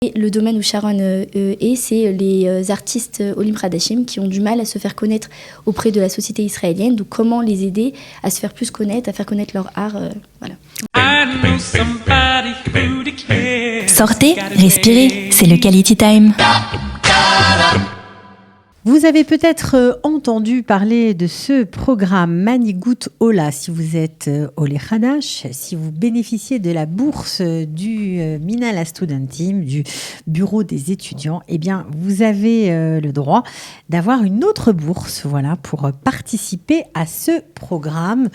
Et le domaine où Sharon est, c'est les artistes Olim Hadashim qui ont du mal à se faire connaître auprès de la société israélienne. Donc comment les aider à se faire plus connaître, à faire connaître leur art. Voilà. Sortez, respirez, c'est le Quality Time. Vous avez peut-être entendu parler de ce programme Manigout Ola si vous êtes Olé Hadash, si vous bénéficiez de la bourse du Minhal HaStudentim, du bureau des étudiants, eh bien vous avez le droit d'avoir une autre bourse, voilà, pour participer à ce programme.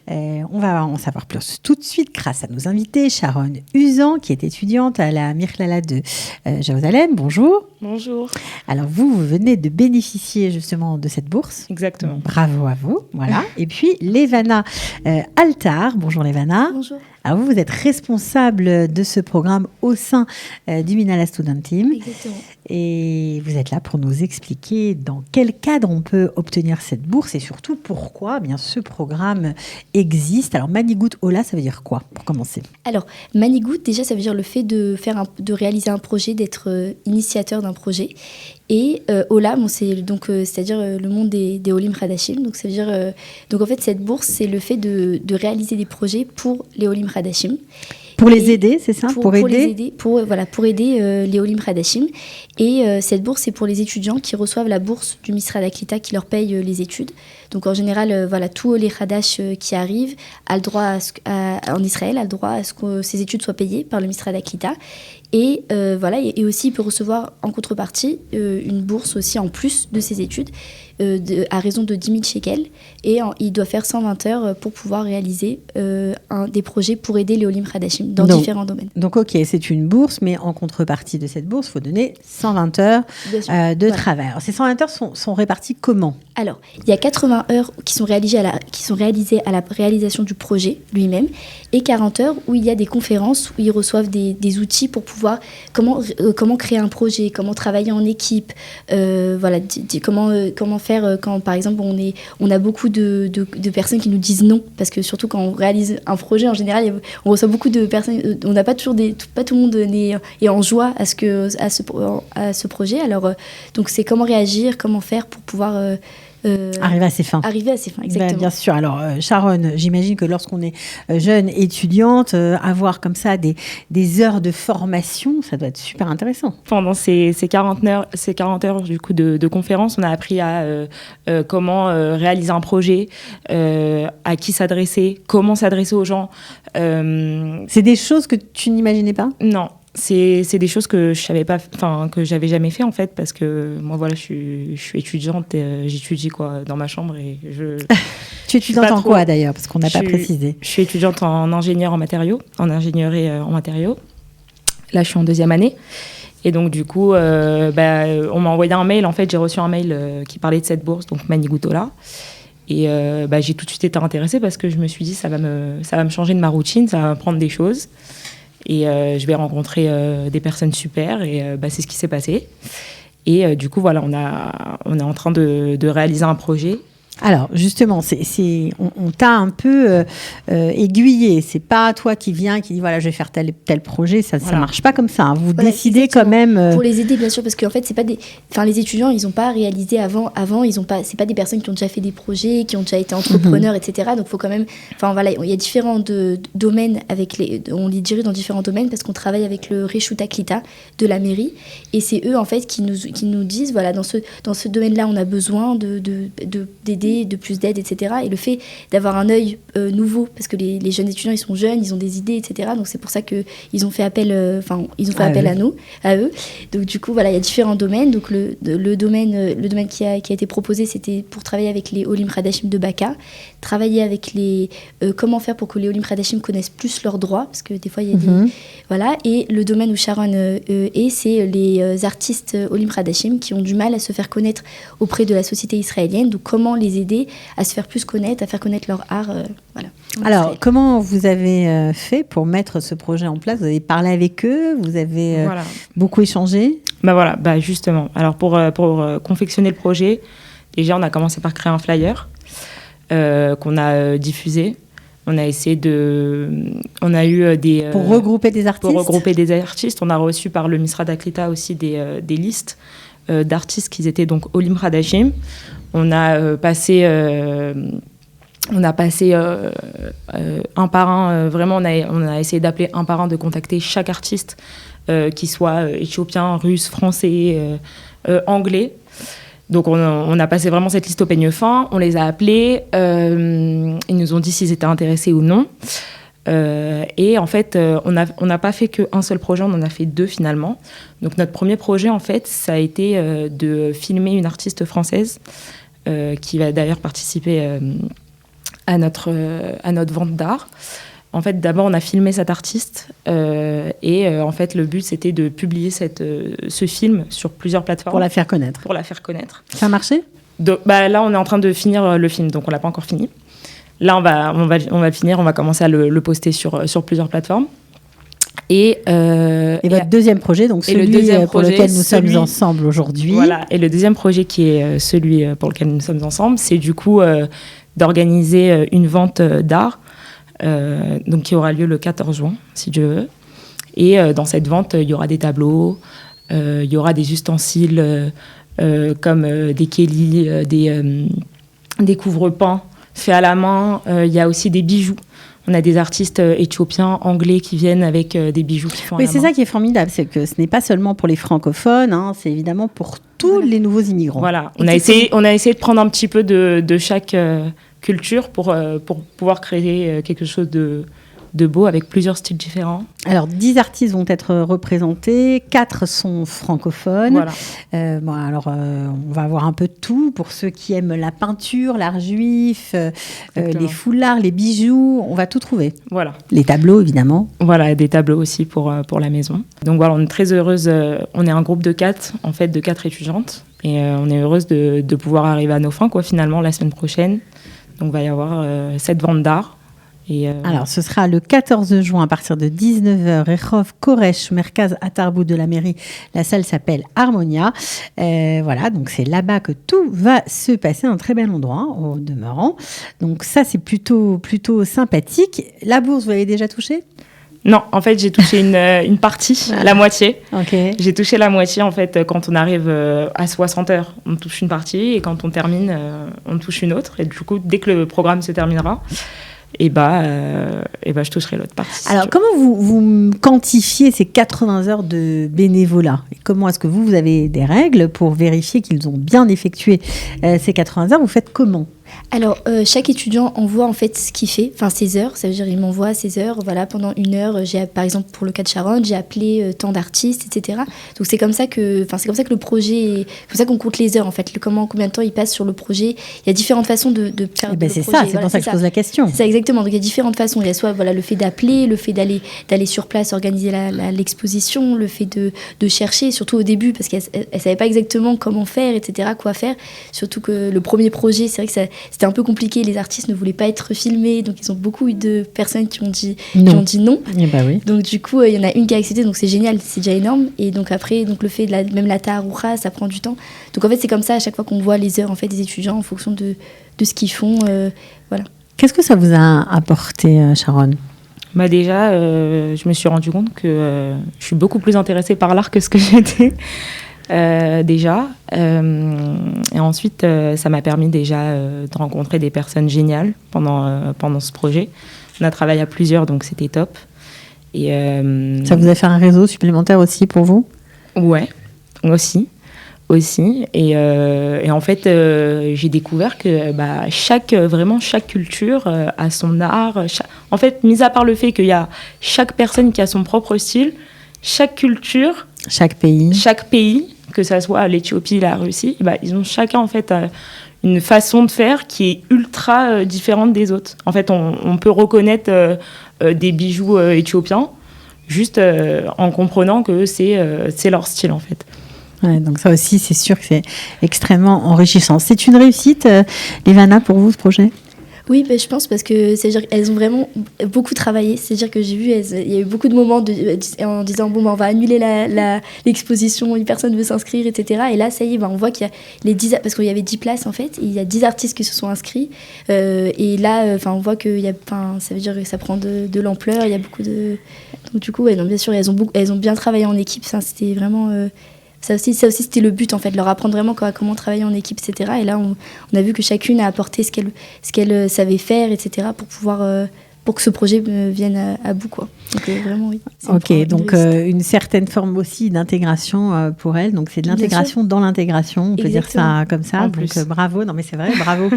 On va en savoir plus tout de suite grâce à nos invités, Sharon Uzan, qui est étudiante à la Mirklala de Jérusalem. Bonjour. Bonjour. Alors vous venez de bénéficier justement de cette bourse. Exactement. Bravo à vous. Voilà. Et puis Levana Altar. Bonjour Levana. Bonjour. Alors vous êtes responsable de ce programme au sein du Minhal HaStudentim. Exactement. Et vous êtes là pour nous expliquer dans quel cadre on peut obtenir cette bourse et surtout pourquoi bien ce programme existe. Alors Manigout Ola, ça veut dire quoi pour commencer? Alors Manigout, déjà ça veut dire le fait de réaliser un projet, d'être initiateur d'un projet. Et Ola, bon, c'est-à-dire le monde des Olim Hadashim. Donc ça veut dire donc en fait cette bourse, c'est le fait de réaliser des projets pour les Olim Hadashim. Pour les aider, c'est ça? Pour les aider, pour aider les Olim Hadashim. Et cette bourse, c'est pour les étudiants qui reçoivent la bourse du Misrad HaKlita qui leur paye les études. Donc en général, tout Olé Hadash qui arrive a le droit en Israël, a le droit à ce que ses études soient payées par le Misrad HaKlita. Et et aussi il peut recevoir en contrepartie une bourse aussi en plus de ses études à raison de 10 000 shekels. Et il doit faire 120 heures pour pouvoir réaliser des projets pour aider les Olim Hadashim dans différents domaines. Donc ok, c'est une bourse, mais en contrepartie de cette bourse, il faut donner 120 heures de travail. Alors, ces 120 heures sont réparties comment? Alors, il y a 80 heures qui sont réalisées à la réalisation du projet lui-même et 40 heures où il y a des conférences, où ils reçoivent des outils pour pouvoir comment créer un projet, comment travailler en équipe, comment faire quand, par exemple, on a beaucoup de personnes qui nous disent non, parce que surtout quand on réalise un projet, en général, on reçoit beaucoup de personnes, on n'a pas toujours pas tout le monde est en joie à ce projet. Alors, donc c'est comment réagir, comment faire pour pouvoir arriver à ses fins. Exactement. Bien sûr. Alors, Sharon, j'imagine que lorsqu'on est jeune étudiante, avoir comme ça des heures de formation, ça doit être super intéressant. Pendant ces 40 heures du coup, de conférence, on a appris à comment réaliser un projet, à qui s'adresser, comment s'adresser aux gens. C'est des choses que tu n'imaginais pas? Non. C'est des choses que je savais pas, que j'avais jamais fait en fait, parce que moi voilà, je suis étudiante, j'étudie dans ma chambre et Tu es étudiante en quoi d'ailleurs, parce qu'on n'a pas précisé? Je suis étudiante en ingénieur en matériaux, en ingénierie en matériaux. Là, je suis en 2e année. Et donc du coup, on m'a envoyé un mail. En fait, j'ai reçu un mail qui parlait de cette bourse, donc Manigout Ola. Et j'ai tout de suite été intéressée parce que je me suis dit ça va me changer de ma routine, ça va m'apprendre des choses. Et je vais rencontrer des personnes super et c'est ce qui s'est passé. Et du coup, voilà, on est en train de réaliser un projet. Alors, justement, on t'a un peu aiguillé. C'est pas toi qui viens, qui dit voilà, je vais faire tel projet. Ça marche pas comme ça. Hein. Vous décidez quand même. Pour les aider, bien sûr, parce qu'en fait, c'est pas les étudiants, ils n'ont pas réalisé avant. C'est pas des personnes qui ont déjà fait des projets, qui ont déjà été entrepreneurs, etc. Donc, faut quand même. Il y a différents domaines on les dirige dans différents domaines parce qu'on travaille avec le Reshut HaKlita de la mairie, et c'est eux en fait qui nous disent voilà, dans ce domaine-là, on a besoin d'aider, de plus d'aide, etc. Et le fait d'avoir un œil nouveau, parce que les jeunes étudiants, ils sont jeunes, ils ont des idées, etc. Donc c'est pour ça qu'ils ont fait appel, à eux. Donc du coup, voilà, il y a différents domaines. Donc le domaine qui a été proposé, c'était pour travailler avec les Olim Hadashim de Baka, travailler avec comment faire pour que les Olim Hadashim connaissent plus leurs droits, parce que des fois, il y a des... Voilà. Et le domaine où Sharon est, c'est les artistes Olim Hadashim qui ont du mal à se faire connaître auprès de la société israélienne. Donc comment les aider à se faire plus connaître, à faire connaître leur art. Alors, comment vous avez fait pour mettre ce projet en place? Vous avez parlé avec eux? Vous avez beaucoup échangé? Justement. Alors, pour confectionner le projet, déjà, on a commencé par créer un flyer qu'on a diffusé. On a essayé on a eu des... Pour regrouper des artistes. Pour regrouper des artistes. On a reçu par le Misra d'Aklita aussi des listes d'artistes qui étaient donc Olim Hadashim. On a passé un par un, vraiment on a essayé d'appeler un par un, de contacter chaque artiste, qui soit éthiopien, russe, français, anglais. Donc on a passé vraiment cette liste au peigne fin, on les a appelés, ils nous ont dit s'ils étaient intéressés ou non. Et en fait, on n'a pas fait qu'un seul projet, on en a fait 2 finalement. Donc notre premier projet, en fait, ça a été de filmer une artiste française qui va d'ailleurs participer à notre vente d'art. En fait, d'abord, on a filmé cette artiste et en fait, le but, c'était de publier ce film sur plusieurs plateformes. Pour la faire connaître. Ça a marché ? Là, on est en train de finir le film, donc on l'a pas encore fini. Là, on va le finir, on va commencer à le poster sur plusieurs plateformes. Et votre deuxième projet, donc celui pour lequel nous sommes ensemble aujourd'hui. Voilà, et le deuxième projet qui est celui pour lequel nous sommes ensemble, c'est du coup d'organiser une vente d'art, donc qui aura lieu le 14 juin, si Dieu veut. Et dans cette vente, il y aura des tableaux, il y aura des ustensiles comme des kélis, des couvre-pains faits à la main. Il y a aussi des bijoux. On a des artistes éthiopiens, anglais qui viennent avec des bijoux qui font à la main. Oui, c'est ça qui est formidable, c'est que ce n'est pas seulement pour les francophones, hein, c'est évidemment pour tous les nouveaux immigrants. Voilà, on a essayé de prendre un petit peu de chaque culture pour pouvoir créer quelque chose de beau avec plusieurs styles différents. Alors, 10 artistes vont être représentés, 4 sont francophones. Voilà. On va avoir un peu de tout pour ceux qui aiment la peinture, l'art juif, les foulards, les bijoux, on va tout trouver. Voilà. Les tableaux, évidemment. Voilà, des tableaux aussi pour la maison. Donc voilà, on est très heureuse. On est un groupe de 4, en fait, de 4 étudiantes. Et on est heureuse de pouvoir arriver à nos fins, finalement, la semaine prochaine. Donc il va y avoir cette vente d'art. Alors, ce sera le 14 juin à partir de 19h, Rehov Koresh, Merkaz Atarbou de la mairie. La salle s'appelle Harmonia. Voilà, donc c'est là-bas que tout va se passer, un très bel endroit, au demeurant. Donc ça, c'est plutôt sympathique. La bourse, vous l'avez déjà touchée ? Non, en fait, j'ai touché une partie, la moitié. Okay. J'ai touché la moitié, en fait, quand on arrive à 60 heures, on touche une partie, et quand on termine, on touche une autre. Et du coup, dès que le programme se terminera, je toucherai l'autre partie. Alors, comment vous quantifiez ces 80 heures de bénévolat ? Et comment est-ce que vous avez des règles pour vérifier qu'ils ont bien effectué ces 80 heures ? Vous faites comment ? Alors, chaque étudiant envoie en fait ce qu'il fait, enfin ses heures, ça veut dire il m'envoie ses heures, voilà, pendant 1 heure, par exemple pour le cas de Sharon, j'ai appelé tant d'artistes, etc. Donc c'est comme ça que le projet, c'est comme ça qu'on compte les heures en fait, combien de temps il passe sur le projet. Il y a différentes façons de faire le projet. C'est ça, c'est pour ça que je pose la question. C'est ça, exactement, donc il y a différentes façons, il y a soit le fait d'appeler, le fait d'aller sur place, organiser l'exposition, le fait de chercher, surtout au début, parce qu'elle ne savait pas exactement comment faire, etc., quoi faire, surtout que le premier projet, c'est vrai que c'était un peu compliqué, les artistes ne voulaient pas être filmés, donc ils ont beaucoup eu de personnes qui ont dit non. Et bah oui. Donc du coup, il y en a une qui a accepté, donc c'est génial, c'est déjà énorme. Et donc après, le fait de même la taharoucha, ça prend du temps. Donc en fait, c'est comme ça à chaque fois qu'on voit les heures en fait des étudiants en fonction de ce qu'ils font, voilà. Qu'est-ce que ça vous a apporté, Sharon ? Déjà, je me suis rendu compte que je suis beaucoup plus intéressée par l'art que ce que j'étais. Déjà. Et ensuite, ça m'a permis déjà de rencontrer des personnes géniales pendant ce projet. On a travaillé à plusieurs, donc c'était top. Et, ça vous a fait un réseau supplémentaire aussi pour vous ? Ouais, aussi. Et en fait, j'ai découvert que chaque culture a son art. En fait, mis à part le fait qu'il y a chaque personne qui a son propre style, chaque culture... Chaque pays, que ça soit l'Éthiopie, la Russie, ils ont chacun en fait une façon de faire qui est ultra différente des autres. En fait, on peut reconnaître des bijoux éthiopiens juste en comprenant que c'est leur style en fait. Ouais, donc ça aussi, c'est sûr que c'est extrêmement enrichissant. C'est une réussite, Ivana, pour vous, ce projet ? Oui, je pense parce que c'est-à-dire qu'elles ont vraiment beaucoup travaillé. C'est-à-dire que j'ai vu, il y a eu beaucoup de moments en disant bon, on va annuler l'exposition, personne ne veut s'inscrire, etc. Et là, ça y est, on voit qu'il y a les 10, parce qu'il y avait 10 places en fait, et il y a 10 artistes qui se sont inscrits. Et là, on voit que ça veut dire que ça prend de l'ampleur. Il y a beaucoup de. Donc du coup, ouais, non, bien sûr, elles ont bien travaillé en équipe. Ça, c'était vraiment. Ça aussi, c'était le but, en fait, leur apprendre vraiment comment travailler en équipe, etc. Et là, on a vu que chacune a apporté ce qu'elle savait faire, etc., pour que ce projet vienne à bout, quoi. Donc, vraiment, oui. Ok, donc une certaine forme aussi d'intégration pour elle. Donc, c'est de l'intégration dans l'intégration, on peut dire ça comme ça. Donc, bravo. Non, mais c'est vrai, bravo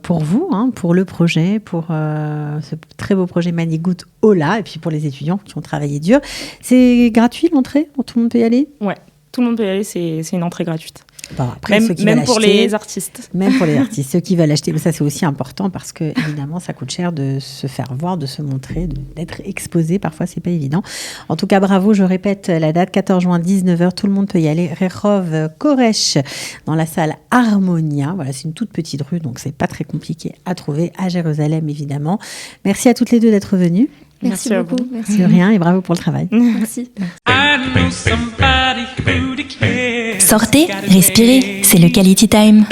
pour vous, hein, pour le projet, pour ce très beau projet Manigout Ola, et puis pour les étudiants qui ont travaillé dur. C'est gratuit l'entrée? Tout le monde peut y aller? Ouais, tout le monde peut y aller, c'est une entrée gratuite. Bon, après, même pour les artistes. Même pour les artistes, ceux qui veulent acheter. Mais ça, c'est aussi important parce que, évidemment, ça coûte cher de se faire voir, de se montrer, d'être exposé. Parfois, c'est pas évident. En tout cas, bravo. Je répète la date, 14 juin, 19h. Tout le monde peut y aller. Rehov Koresh, dans la salle Harmonia. Voilà, c'est une toute petite rue, donc c'est pas très compliqué à trouver à Jérusalem, évidemment. Merci à toutes les deux d'être venues. Merci beaucoup. Merci. De rien et bravo pour le travail. Merci. Sortez, respirez, c'est le Quality Time.